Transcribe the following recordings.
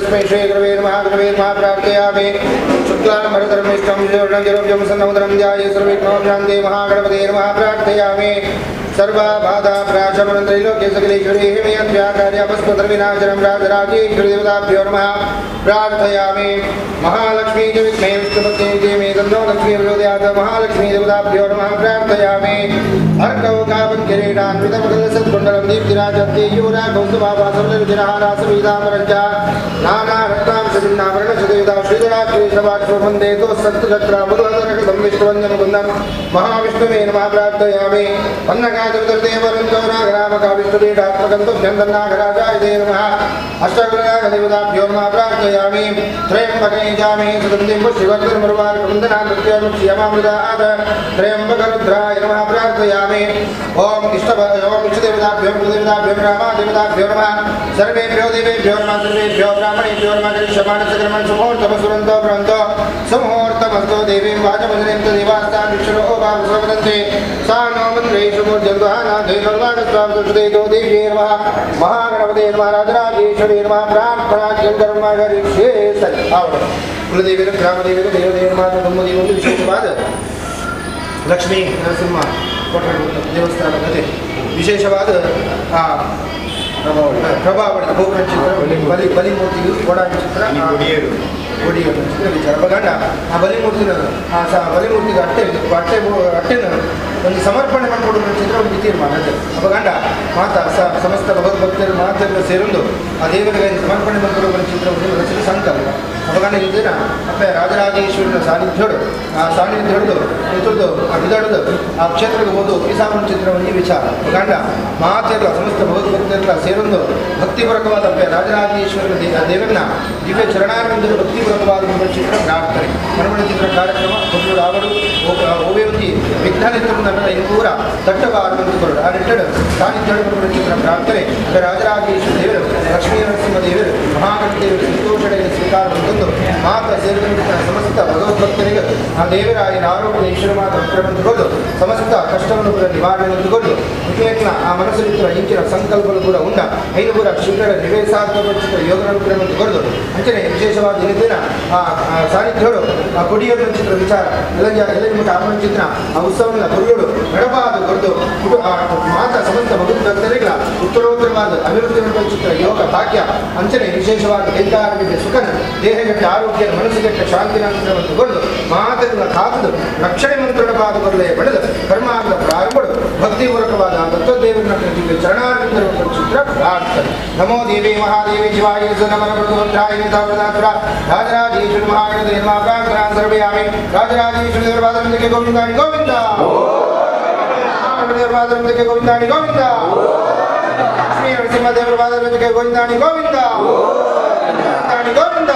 तस्मै श्री गुरवे नमः प्रार्थयामि शुक्लाम्बरधर्मिष्ठं विष्णुर्णगिरोऽभ्यं सन्नोदनं ध्याये सर्वविघ्नोपशान्ते महागणपते नमः प्रार्थयामि सर्वबाधा प्राशमनं त्रैलोक्य सकलेश्वरी हिमयत्याकार्यापस्पदर्विनाशनं राजराजेश्वरी देवताभ्यो नमः प्रार्थयामि महालक्ष्मी च विद्महे विष्णुपत्नी धीमहि तन्नो लक्ष्मी प्रचोदयात् महालक्ष्मी देवताभ्यो नमः प्रार्थयामि अर्कौकावन्किरीटान्वितमकलसत्कुण्डलं दीप्तिराजत्ययूरा कौस्तुभाभासवलरुचिरहारासविदामरञ्च नानारत्नांशचिन्नाभरणशदेवता श्रीधराक्षेशवाक्षोभन्दे तोस्तत्तुचक्रा मधुहरकृतं विष्णुवन्द्यमुकुन्दं महाविष्णुवे नमः प्रार्थयामि अन्नकाचवितर्देवरन्तो नागरामकाविष्णुपीठात्मकं तुभ्यन्तन्नागराजाय ते नमः अष्टगुणनागदेवताभ्यो नमः प्रार्थयामि त्र्यम्बके जामहे सुगन्धिं पुष्टिवर्धनमरुवार्कवन्दनामृत्यामुक्षीयमामृतात् त्र्यम्बकरुद्राय नमः प्रार्थयामि ओम इष्टदेवताभ्यो कुलदेवताभ्यो रामादेवताभ्यो नमः सर्वेभ्यो देवेभ्यो नमः सर्वेभ्यो ब्राह्मणेभ्यो नमः करिष्यमाणसकर्मन् सुमुहूर्तमस्तु भ्रवन्तो सुमुहूर्तमस्तु देवीं वाचमजनेन देवास्तां विष्णो भावसवदन्ते सा नो मन्त्रेषु मूर्जन्वहानाधैर्वाणस्वामसुदेतो देव्ये नमः महागणपते नमः राजराजेश्वरी नमः प्रार्थनाख्यं कर्म करिष्ये सत्तावण कुलदेवीर ग्रामदेवीर देवदेव नमः तम्मदेव विशेषवाद लक्ष्मी नरसिंह ದೇವಸ್ಥಾನ ಕಥೆ ವಿಶೇಷವಾದ ಪ್ರಭಾವಳಿ ಗೋಪುರ ಚಿತ್ರ ಬಲಿಮೂರ್ತಿಗಳು ಕೋಡಾಂಗ ಚಿತ್ರ ಒಡಿಯರು ಚಿತ್ರ ವಿಚಾರ ಬಗಂಡ ಆ ಬಲಿಮೂರ್ತಿನ ಬಲಿಮೂರ್ತಿಗೆ ಅಟ್ಟೆನ ಒಂದು ಸಮರ್ಪಣೆ ಮಾಡಿಕೊಡುವ ಚಿತ್ರ ಒಂದು ತೀರ್ಮಾನ ಅದು ಅಪಗಂಡ ಮಾತಾ ಸಮಸ್ತ ಭಗವದ್ಭಕ್ತರು ಮಾತೆಲ್ಲ ಸೇರೊಂದು ಆ ದೇವರಿಗೆ ಸಮರ್ಪಣೆ ಮಾಡಿಕೊಡುವ ಚಿತ್ರ ಒಂದು ರಚಿತ ಸಂಕಲ್ಪ ಅಪಗಂಡ ಇದ್ದಿನ ಅಪ್ಪ ರಾಜರಾಜೇಶ್ವರನ ಸಾನ್ನಿಧ್ಯೋಡು ಆ ಸಾನ್ನಿಧ್ಯ ಹಿಡಿದು ಇತರದು ಆ ಬಿದಾಡದು ಆ ಕ್ಷೇತ್ರಕ್ಕೆ ಹೋದು ಕಿಸಾಮನ ಚಿತ್ರವನ್ನು ವಿಚಾರ ಅಪಗಂಡ ಮಾತೆಲ್ಲ ಸಮಸ್ತ ಭಗವದ್ಭಕ್ತರೆಲ್ಲ ಸೇರೊಂದು ಭಕ್ತಿಪೂರ್ವಕವಾದ ರಾಜರಾಜೇಶ್ವರನ ದೇವರನ್ನ ದಿವ್ಯ ಚರಣಾನಂದರ ಭಕ್ತಿಪೂರ್ವಕವಾದ ಚಿತ್ರ ಪ್ರಾರ್ಥನೆ ಮರಮಣ ಚಿತ್ರ ಕಾರ್ಯಕ್ರಮ ಒಂದು ರಾವಡು ಓವೇವತಿ ವಿಜ್ಞಾನಿತರು ನನ್ನ ಪೂರ ದಟ್ಟವಾದಂತುಗಳು ಆ ನಿಟ್ಟಡು ಸಾನ್ನಿಧ್ಯ ಚಿತ್ರ ಪ್ರಾರ್ಥನೆ ರಾಜರಾಜೇಶ್ವರ ದೇವರು ಲಕ್ಷ್ಮೀ ನರಸಿಂಹ ದೇವರು ಮಹಾಗಣದೇವರು ಸಂತೋಷಣೆಯ ಸ್ವೀಕಾರವನ್ನು ಮಾತ ಸೇರಿದಂತಹ ಸಮಸ್ತ ಭಗವದ್ಭಕ್ತರಿಗೆ ಆ ದೇವರಾಯನ ಆರೋಗ್ಯ ಈಶ್ವರ ಮಾತ ಮುಖ್ಯಮಂತ್ರಿಗಳು ಸಮಸ್ತ ಕಷ್ಟವನ್ನು ಕೂಡ ನಿವಾರಣೆ ಹೊಂದಿಕೊಂಡು ಮುಖ್ಯನ ಆ ಮನಸ್ಸಲ್ಲಿರುವ ಇಂಚಿನ ಸಂಕಲ್ಪಗಳು ಕೂಡ ಉಂಡ ಐದು ಕೂಡ ಶೀಘ್ರ ನಿವೇಶಾತ್ಮಕ ಯೋಗಗಳನ್ನು ಕೂಡ ಮಂತ್ರಿಗಳು ಅಂಚನೆ ವಿಶೇಷವಾದ ದಿನ ಆ ಸಾನ್ನಿಧ್ಯಗಳು ಆ ಕೊಡಿಯೋರ ಚಿತ್ರ ವಿಚಾರ ಎಲ್ಲ ನಿಮಗೆ ಆಮನ ಚಿತ್ರ ಆ ಉತ್ಸವನ ಗುರುಗಳು ನಡಬಾದ ಕೊರದು ಮಾತ ಸಮಸ್ತ ಭಗವದ್ಭಕ್ತರಿಗಳ ಉತ್ತರೋತ್ತರವಾದ ಅಭಿವೃದ್ಧಿ ಚಿತ್ರ ಯೋಗ ಭಾಗ್ಯ ಅಂಚನೆ ವಿಶೇಷವಾದ ಕೈಕಾರರಿಗೆ ಸುಖನ ದೇಹಗಟ್ಟ ಆರೋಗ್ಯ ಮನಸ್ಸಿಗಟ್ಟ ಶಾಂತಿನಾಂತರವನ್ನು ಕೊರದು ಮಾತನ್ನ ಕಾತದು ರಕ್ಷಣೆ ಮಂತ್ರವಾದ ಕೊರಲೆಯ ಪಡೆದು ಕರ್ಮಾರ್ಥ ಪ್ರಾರಂಭಗಳು ಭಕ್ತಿಪೂರ್ವಕವಾದ ದತ್ತದೇವರನ್ನ ದಿವ್ಯ ಚರಣಾನಂದರ ಚಿತ್ರ ಪ್ರಾರ್ಥನೆ ನಮೋ ದೇವಿ ಮಹಾದೇವಿ ಶಿವಾಯ ನಮನ ಮೃದುವಂತ್ರಾಯ ನಿತಾವೃತಾಸುರ ರಾಜರಾಜೇಶ್ವರ ಮಹಾಗಣಪತಿ ನಿರ್ಮಾ ಪ್ರಾರ್ಥನಾ ಸರ್ವಯಾಮಿ ರಾಜರಾಜೇಶ್ವರ ದೇವರವಾದನಂದಕ್ಕೆ ಗೋವಿಂದಾನಿ ಗೋವಿಂದ ದೇವರವಾದನಂದಕ್ಕೆ ಗೋವಿಂದಾನಿ ಗೋವಿಂದ ಲಕ್ಷ್ಮೀ ನರಸಿಂಹ ದೇವರವಾದನಂದಕ್ಕೆ ಗೋವಿಂದಾನಿ ಗೋವಿಂದ ಗೋವಿಂದಾನಿ ಗೋವಿಂದ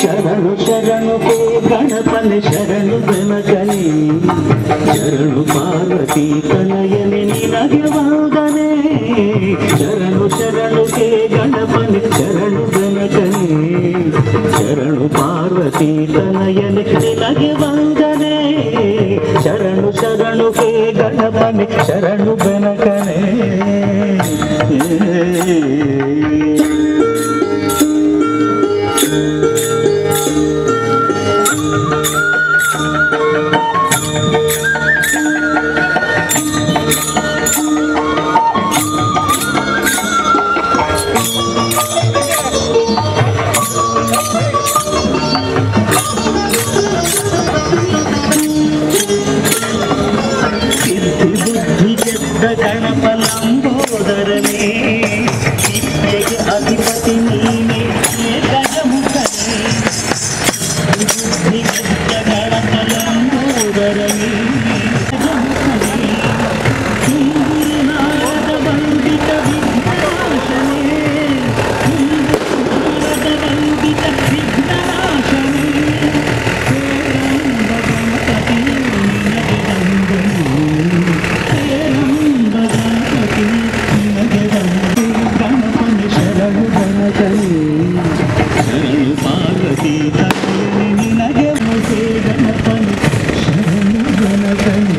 ಶರಣು ಶರಣು ಹೋ ಗಣಪನೆ ಶರಣು ಗಣಕನೇ ಶರಣು ಪಾರ್ವತಿ ತನಯನೆ ನಿನಗೆ ವಂದನೆ ಶರಣು ಶರಣು ಹೇ ಗಣಪನೆ ಶರಣು ಗಣಕನೇ ಶರಣು ಪಾರ್ವತಿ ತನಯನೆ ನಿನಗೆ ವಂದನೆ ಶರಣು ಶರಣು ಹೇ ಗಣಪನೆ ಶರಣು ಗಣಕನೇ ಗಣಪಲಂಬೋದರನೇ ಇಬ್ಬೆಗೆ ಅಧಿಪತಿ ನೀನೆ ಗಜಮುಖನೇ ಬುದ್ಧಿ ಗೆದ್ದ ಗಣಪಲಂಬೋದರನೇ ಗಜಮುಖನೇ ಹಿಂದಿನಾರದ ವಂದಿತ ವಿಘ್ನನಾಶನೇ ಹಿಂದಿನಾರದ ವಂದಿತ ವಿಘ್ನನಾಶನೇ ಶರಣು ಪಾರ್ವತಿ ನಿನಗೆ ಮುಖೇ ಗಣಪನೆ ಶರಣು ಗಣಪನೆ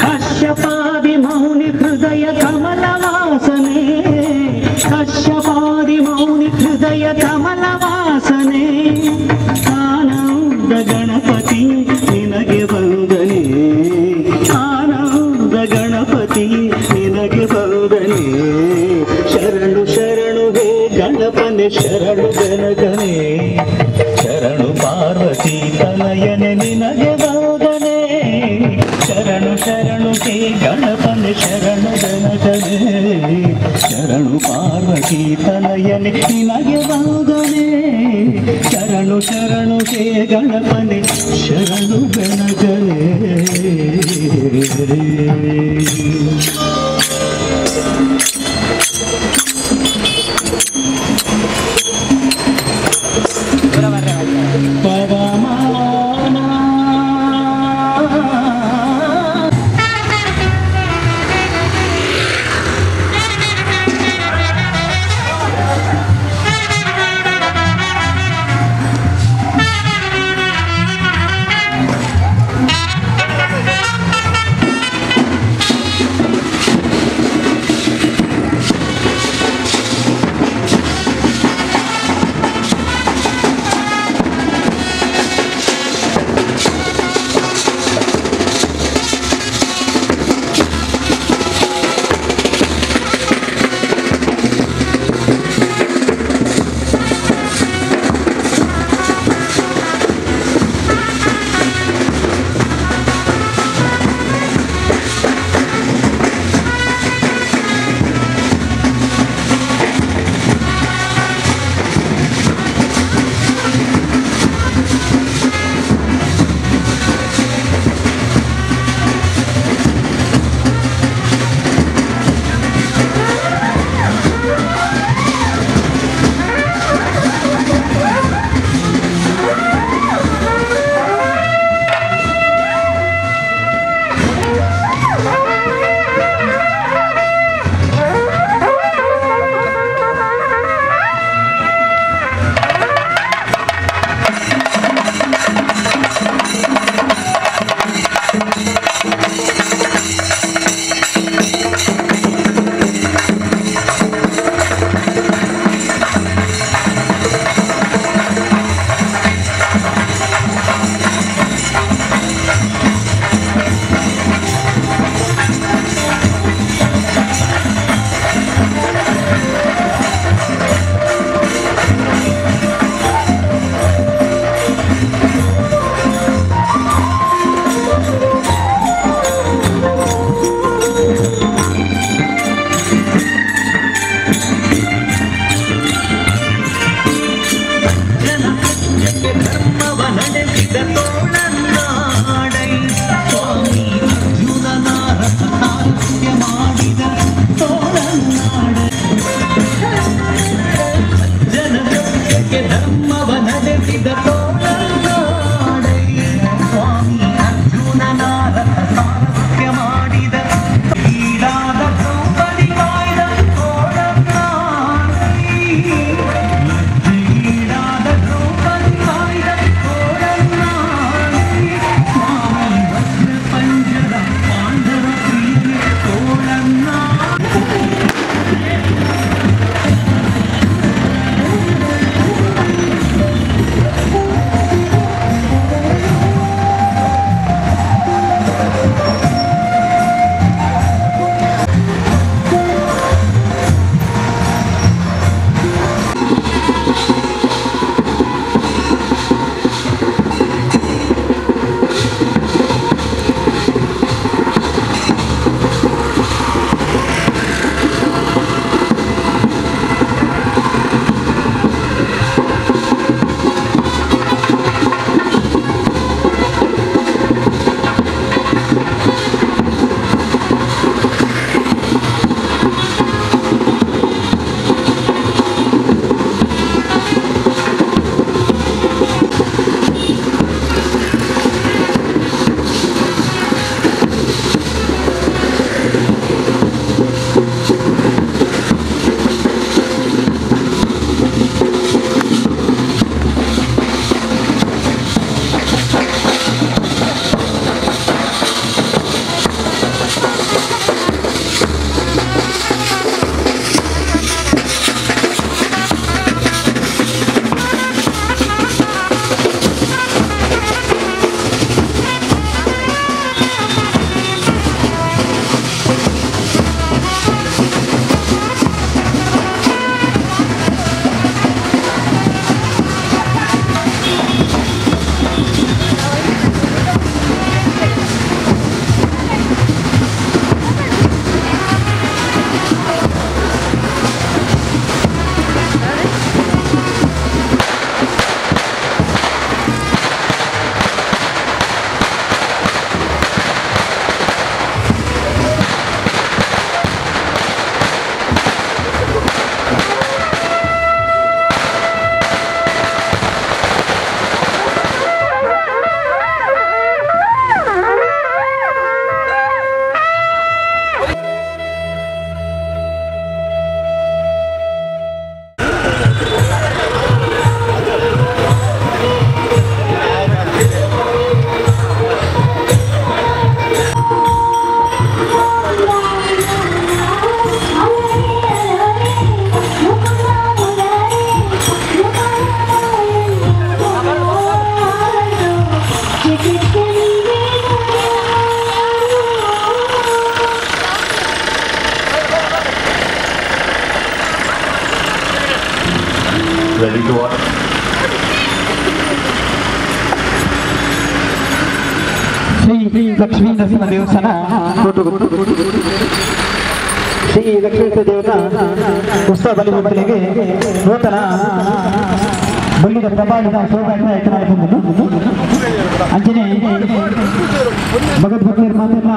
ಕಶ್ಯಪಾದಿ ಮೌನಿ ಹೃದಯ ಕಮಲವಾಸನೆ ಕಶ್ಯಪಾದಿ ಮೌನಿ ಹೃದಯ ಕಮಲವಾಸನೆ ಆನಂದ ಗಣಪತಿ ನಿನಗೆ ವಂದನೆ ಆನಂದ ಗಣಪತಿ ನಿನಗೆ ವಂದನೆ ಶರಣು ಶರಣು ಹೇ ಗಣಪನೆ ಶರಣು ಗಣಗನೆ ಶರಣು ಪಾರ್ವತಿ ತನಯನೆ ನಿನಗೆ ವಂದನೆ ಶರಣು ಶರಣು ಹೇ ಗಣಪನೆ ಶರಣು ಗಣಗನೆ ಶರಣು ಪಾರ್ವತಿ ತನಯನೆ ನಿನಗೆ ವಂದನೆ ಶರಣು ಶರಣು ಹೇ ಗಣಪನೆ ಶರಣು ಗಣಗನೆ Lord. ಶ್ರೀ ಲಕ್ಷ್ಮೀ ನರಸಿಂಹ ದೇವಸ್ಥಾನ ಶ್ರೀ ಲಕ್ಷ್ಮೀ ದೇವತಾ ಉತ್ಸವ ಬಲಿಮೂರ್ತಿಗೆ ನೂತನ ಬಲ್ಲಿದ ಪ್ರಭಾವಿತ ಶೋಭಾಯಕನ ಅಂಜನೆ ಭಗವದ್ಭಕ್ತರು ಮಾತ್ರ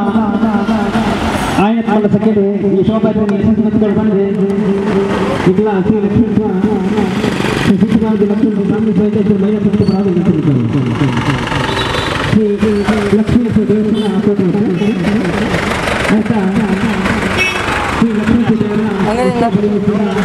ఆయన వాళ్ళ సెకండ్ ఈ శోభాయాత్ర ಬಂದ್ರೆ ಇಲ್ಲ ಶ್ರೀ ಲಕ್ಷ್ಮೀ ಲಕ್ಷ್ಮೀ ಸ್ವಾಮಿ ಸಹಿತ ಮಹಿಳಾ ಶ್ರೀ ಲಕ್ಷ್ಮೀ ದೇವಸ್ಥಾನ ಆಯ್ತಾ ಶ್ರೀ ಲಕ್ಷ್ಮೀ ದೇವರ